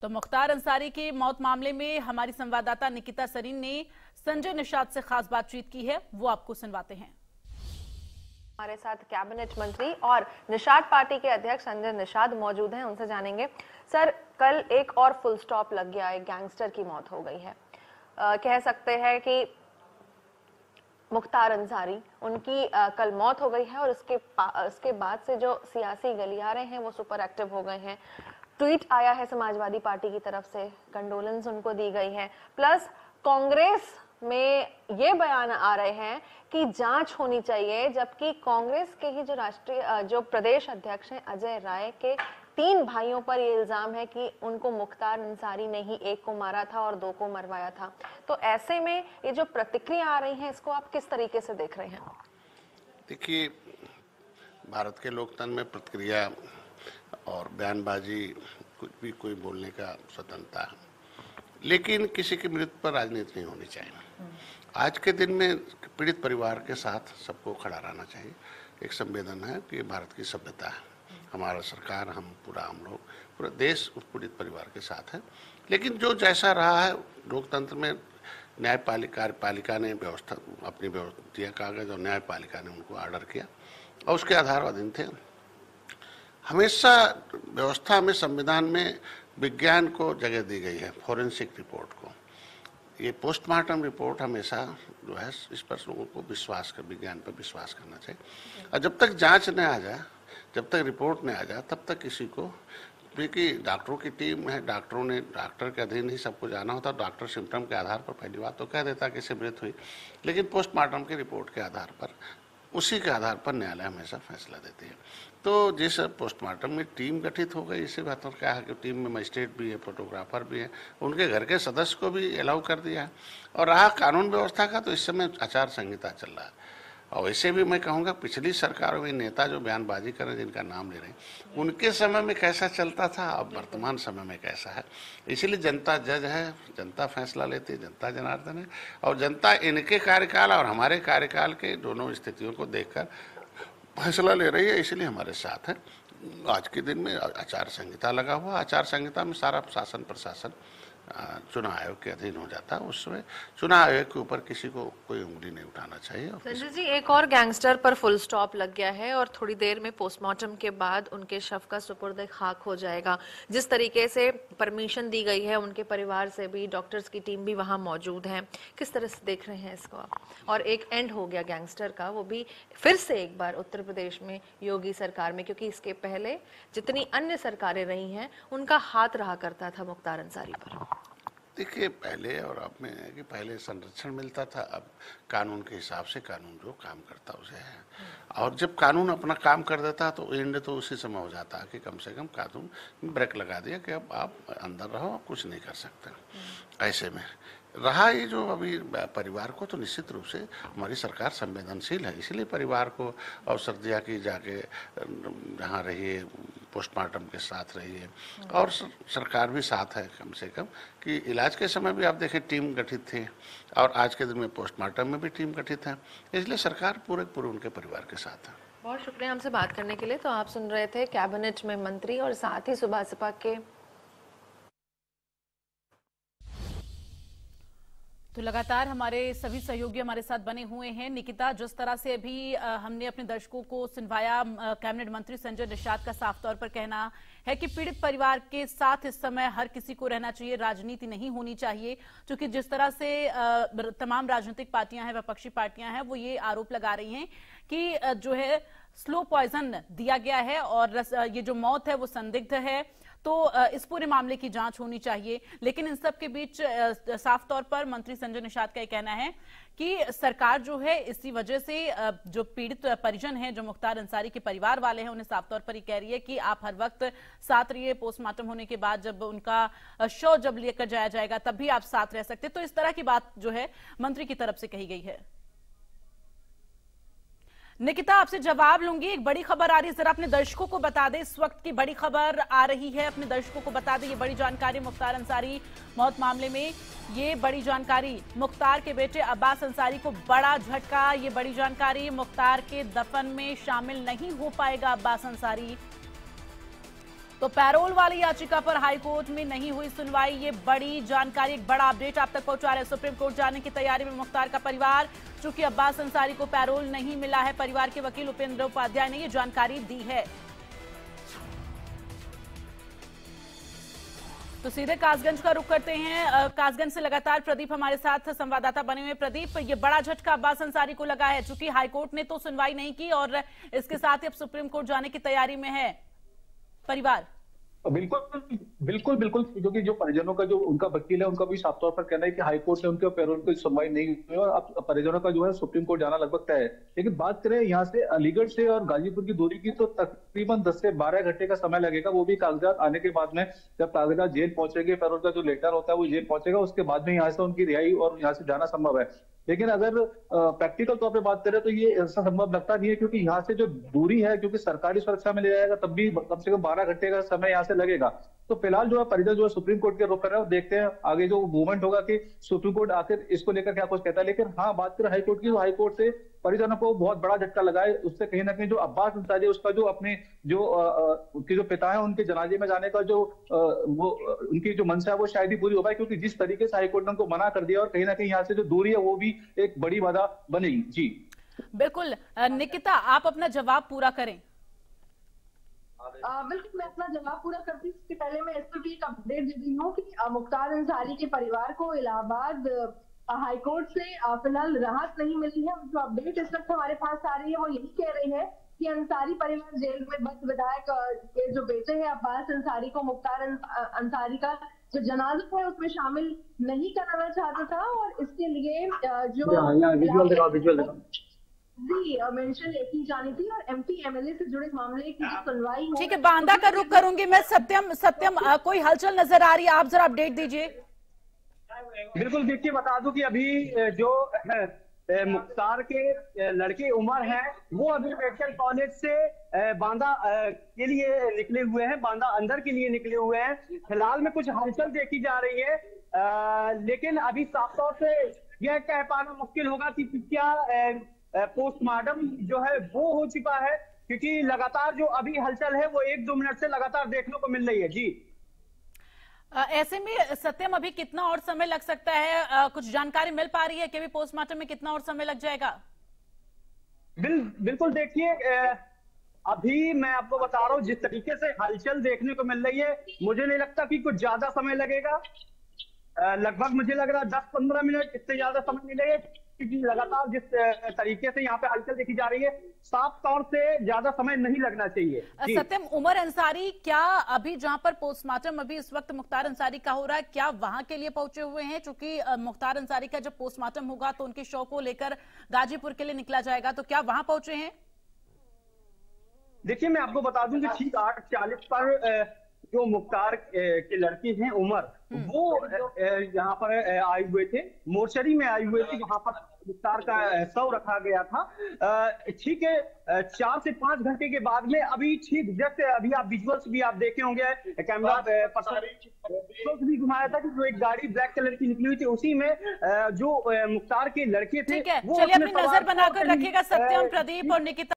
तो मुख्तार अंसारी की मौत मामले में हमारी संवाददाता निकिता सरीन ने संजय निषाद से खास बातचीत की है, वो आपको सुनवाते हैं। हमारे साथ कैबिनेट मंत्री और निषाद पार्टी के अध्यक्ष संजय निषाद मौजूद हैं, उनसे जानेंगे। सर, कल एक और फुल स्टॉप लग गया, एक गैंगस्टर की मौत हो गई है। कह सकते हैं कि मुख्तार अंसारी उनकी कल मौत हो गई है और उसके बाद से जो सियासी गलियारे हैं वो सुपर एक्टिव हो गए हैं। ट्वीट आया है समाजवादी पार्टी की तरफ से, कंडोलेंस उनको दी गई है, प्लस कांग्रेस में ये बयान आ रहे हैं कि जांच होनी चाहिए, जबकि कांग्रेस के ही जो प्रदेश अध्यक्ष हैं अजय राय के 3 भाइयों पर ये इल्जाम है कि उनको मुख्तार अंसारी ने ही एक को मारा था और 2 को मरवाया था। तो ऐसे में ये जो प्रतिक्रिया आ रही है, इसको आप किस तरीके से देख रहे हैं? देखिए, भारत के लोकतंत्र में प्रतिक्रिया और बयानबाजी कुछ भी कोई बोलने का स्वतंत्रता है, लेकिन किसी की मृत्यु पर राजनीति नहीं होनी चाहिए। आज के दिन में पीड़ित परिवार के साथ सबको खड़ा रहना चाहिए। एक संवेदन है कि भारत की सभ्यता है, हमारा सरकार, हम लोग पूरा देश उस पीड़ित परिवार के साथ है। लेकिन जो जैसा रहा है, लोकतंत्र में कार्यपालिका ने व्यवस्था अपनी दिया कागज और न्यायपालिका ने उनको ऑर्डर किया और उसके आधार अधीन थे। हमेशा व्यवस्था में, संविधान में विज्ञान को जगह दी गई है, फोरेंसिक रिपोर्ट को। ये पोस्टमार्टम रिपोर्ट हमेशा जो है, इस पर लोगों को विज्ञान पर विश्वास करना चाहिए। और जब तक जांच न आ जाए, जब तक रिपोर्ट न आ जाए, तब तक किसी को, क्योंकि डॉक्टरों की टीम है, डॉक्टर के अधीन ही सबको जाना होता है। डॉक्टर सिम्टम के आधार पर पहली बात तो कह देता कि इससे मृत्यु हुई, लेकिन पोस्टमार्टम की रिपोर्ट के आधार पर, उसी के आधार पर न्यायालय हमेशा फैसला देती है। तो जिस पोस्टमार्टम में टीम गठित हो गई, इससे बेहतर क्या है कि टीम में मजिस्ट्रेट भी है, फोटोग्राफर भी है, उनके घर के सदस्य को भी अलाउ कर दिया है। और रहा कानून व्यवस्था का, तो इस समय आचार संहिता चल रहा है। और वैसे भी मैं कहूँगा, पिछली सरकारों में नेता जो बयानबाजी कर रहे हैं, जिनका नाम ले रहे हैं, उनके समय में कैसा चलता था, अब वर्तमान समय में कैसा है। इसीलिए जनता जज है, जनता फैसला लेती है, जनता जनार्दन है, और जनता इनके कार्यकाल और हमारे कार्यकाल के दोनों स्थितियों को देखकर फैसला ले रही है। इसलिए हमारे साथ है। आज के दिन में आचार संहिता लगा हुआ, आचार संहिता में सारा शासन प्रशासन चुनाव आयोग के अधीन हो जाता है। उसमें चुनाव आयोग के ऊपर किसी को कोई उंगली नहीं उठाना चाहिए। संजय जी, एक और गैंगस्टर पर फुल स्टॉप लग गया है और थोड़ी देर में पोस्टमार्टम के बाद उनके शव का सुपुर्द खाक हो जाएगा। जिस तरीके से परमिशन दी गई है, उनके परिवार से भी, डॉक्टर्स की टीम भी वहां मौजूद है, किस तरह से देख रहे हैं इसको आप? और एक एंड हो गया गैंगस्टर का, वो भी फिर से एक बार उत्तर प्रदेश में योगी सरकार में, क्योंकि इसके पहले जितनी अन्य सरकारें रही हैं उनका हाथ रहा करता था मुख्तार अंसारी पर। देखिए, पहले और अब में है कि पहले संरक्षण मिलता था, अब कानून के हिसाब से कानून जो काम करता उसे है। और जब कानून अपना काम कर देता तो एंड तो उसी समय हो जाता है कि कम से कम कानून ब्रेक लगा दिया कि अब आप अंदर रहो, कुछ नहीं कर सकते। ऐसे में रहा ये जो अभी परिवार को, तो निश्चित रूप से हमारी सरकार संवेदनशील है, इसीलिए परिवार को अवसर दिया कि जाके जहाँ रहिए, पोस्टमार्टम के साथ रहिए। और सरकार भी साथ है कम से कम, कि इलाज के समय भी आप देखें टीम गठित थी, और आज के दिन में पोस्टमार्टम में भी टीम गठित है। इसलिए सरकार पूरे उनके परिवार के साथ है। बहुत शुक्रिया हमसे बात करने के लिए। तो आप सुन रहे थे कैबिनेट में मंत्री और साथ ही सुबह सपा के। तो लगातार हमारे सभी सहयोगी हमारे साथ बने हुए हैं। निकिता, जिस तरह से अभी हमने अपने दर्शकों को सुनवाया, कैबिनेट मंत्री संजय निषाद का साफ तौर पर कहना है कि पीड़ित परिवार के साथ इस समय हर किसी को रहना चाहिए, राजनीति नहीं होनी चाहिए। क्योंकि जिस तरह से तमाम राजनीतिक पार्टियां हैं, विपक्षी पार्टियां हैं, वो ये आरोप लगा रही हैं कि जो है स्लो पॉइजन दिया गया है और ये जो मौत है वो संदिग्ध है। तो इस पूरे मामले की जांच होनी चाहिए। लेकिन इन सब के बीच साफ तौर पर मंत्री संजय निषाद का यह कहना है कि सरकार जो है इसी वजह से जो पीड़ित परिजन हैं, जो मुख्तार अंसारी के परिवार वाले हैं, उन्हें साफ तौर पर ही कह रही है कि आप हर वक्त साथ रहिए। पोस्टमार्टम होने के बाद जब उनका शव जब लेकर जाया जाएगा तब भी आप साथ रह सकते। तो इस तरह की बात जो है मंत्री की तरफ से कही गई है। निकिता, आपसे जवाब लूंगी। एक बड़ी खबर आ रही है, जरा अपने दर्शकों को बता दें, इस वक्त की बड़ी खबर आ रही है, अपने दर्शकों को बता दें। ये बड़ी जानकारी मुख्तार अंसारी मौत मामले में, ये बड़ी जानकारी मुख्तार के बेटे अब्बास अंसारी को बड़ा झटका। ये बड़ी जानकारी, मुख्तार के दफन में शामिल नहीं हो पाएगा अब्बास अंसारी। तो पैरोल वाली याचिका पर हाईकोर्ट में नहीं हुई सुनवाई, ये बड़ी जानकारी, एक बड़ा अपडेट आप तक पहुंचा रहे हैं। सुप्रीम कोर्ट जाने की तैयारी में मुख्तार का परिवार। चूंकि अब्बास अंसारी को पैरोल नहीं मिला है, परिवार के वकील उपेंद्र उपाध्याय ने ये जानकारी दी है। तो सीधे कासगंज का रुख करते हैं। कासगंज से लगातार प्रदीप हमारे साथ संवाददाता बने हुए। प्रदीप, ये बड़ा झटका अब्बास अंसारी को लगा है, चूंकि हाईकोर्ट ने तो सुनवाई नहीं की और इसके साथ ही अब सुप्रीम कोर्ट जाने की तैयारी में है परिवार। बिल्कुल बिल्कुल बिल्कुल, क्योंकि जो परिजनों का जो उनका वकील है, उनका भी साफ तौर पर कहना है कि हाईकोर्ट ने उनके पैरोल की सुनवाई नहीं हुई और अब परिजनों का जो है सुप्रीम कोर्ट जाना लगभग तय है। लेकिन बात करें यहाँ से अलीगढ़ से और गाजीपुर की दूरी की, तो तकरीबन 10 से 12 घंटे का समय लगेगा, वो भी कागजात आने के बाद में। जब कागजात जेल पहुंचेंगे, पैरोल का जो लेटर होता है वो जेल पहुंचेगा, उसके बाद में यहाँ से उनकी रिहाई और यहाँ से जाना संभव है। लेकिन अगर प्रैक्टिकल तौर पे बात करें तो ये ऐसा संभव लगता नहीं है, क्योंकि यहाँ से जो दूरी है, क्योंकि सरकारी सुरक्षा में ले जाएगा तब भी कम से कम 12 घंटे का समय यहाँ से लगेगा। तो फिलहाल जो है परिजन जो है सुप्रीम कोर्ट के रुख कर रहे हैं, देखते हैं आगे जो मूवमेंट होगा कि सुप्रीम कोर्ट आखिर इसको लेकर क्या कुछ कहता है। लेकिन हाँ, बात करें हाईकोर्ट की, तो हाईकोर्ट से परिजनों को बहुत बड़ा झटका लगा है। उससे कहीं ना कहीं जो अब्बास अंसारी, उसका जो अपने जो उनके जो पिता है, उनके जनाजे में जाने का जो वो उनकी जो मंशा है वो शायद ही पूरी हो पाए, क्योंकि जिस तरीके से हाईकोर्ट ने उनको मना कर दिया और कहीं ना कहीं यहाँ से जो दूरी है वो भी एक बड़ी बाधा बनेगी। जी बिल्कुल निकिता, आप अपना जवाब पूरा करें। बिल्कुल, मैं अपना जवाब पूरा करती हूँ। इससे पहले मैं इसको भी एक अपडेट दे रही हूँ कि मुख्तार अंसारी के परिवार को इलाहाबाद हाईकोर्ट से फिलहाल राहत नहीं मिली है। जो अपडेट इस वक्त हमारे पास आ रही है वो यही कह रही है कि अंसारी परिवार जेल में बंद विधायक के जो बेटे हैं अब्बास अंसारी को मुख्तार अंसारी का जो जनाजा है उसमें शामिल नहीं कराना चाहता था, और इसके लिए जो मेंशन की जानी थी और एमपी एमएलए से जुड़े मामले की जो सुनवाई। ठीक है, बांदा का रुख करूंगी मैं। सत्यम कोई हलचल नजर आ रही है? आप जरा अपडेट दीजिए। बिल्कुल, देखिए बता दूं कि अभी जो मुख्तार के लड़के उमर हैं वो अभी मेडिकल कॉलेज से बांदा के लिए निकले हुए हैं, बांदा अंदर के लिए निकले हुए हैं। फिलहाल में कुछ हलचल देखी जा रही है, लेकिन अभी साफ तौर से यह कह पाना मुश्किल होगा कि क्या पोस्टमार्टम जो है वो हो चुका है, क्योंकि लगातार जो अभी हलचल है वो 1-2 मिनट से लगातार देखने को मिल रही है। जी ऐसे में सत्यम, अभी कितना और समय लग सकता है? कुछ जानकारी मिल पा रही है कि अभी पोस्टमार्टम में कितना और समय लग जाएगा? बिल्कुल, देखिए अभी मैं आपको बता रहा हूँ जिस तरीके से हलचल देखने को मिल रही है, मुझे नहीं लगता कि कुछ ज्यादा समय लगेगा। लगभग मुझे लग रहा है 10-15 मिनट, इससे ज्यादा समय नहीं लगेगा, क्योंकि लगातार जिस तरीके से यहाँ पे हलचल देखी जा रही है, साफ तौर से ज्यादा समय नहीं लगना चाहिए। सत्यम, उमर अंसारी क्या अभी जहां पर पोस्टमार्टम अभी इस वक्त मुख्तार अंसारी का हो रहा है, क्या वहां के लिए पहुंचे हुए हैं? क्योंकि मुख्तार अंसारी का जब पोस्टमार्टम होगा तो उनके शव को लेकर गाजीपुर के लिए निकला जाएगा, तो क्या वहां पहुंचे हैं? देखिए, मैं आपको बता दूं कि ठीक 8:40 पर जो मुख्तार के लड़के हैं उमर, वो यहाँ पर आए हुए थे, मोर्चरी में आए हुए थे, यहाँ पर मुख्तार का शव रखा गया था। ठीक है, 4 से 5 घंटे के बाद में अभी ठीक जैसे अभी आप विजुअल्स भी आप देखे होंगे, कैमरा भी घुमाया था कि जो एक गाड़ी ब्लैक कलर की निकली हुई थी, उसी में जो मुख्तार के लड़के थे। ठीक है, चलिए अपनी नजर बनाकर रखिएगा सत्यम, प्रदीप और निकिता।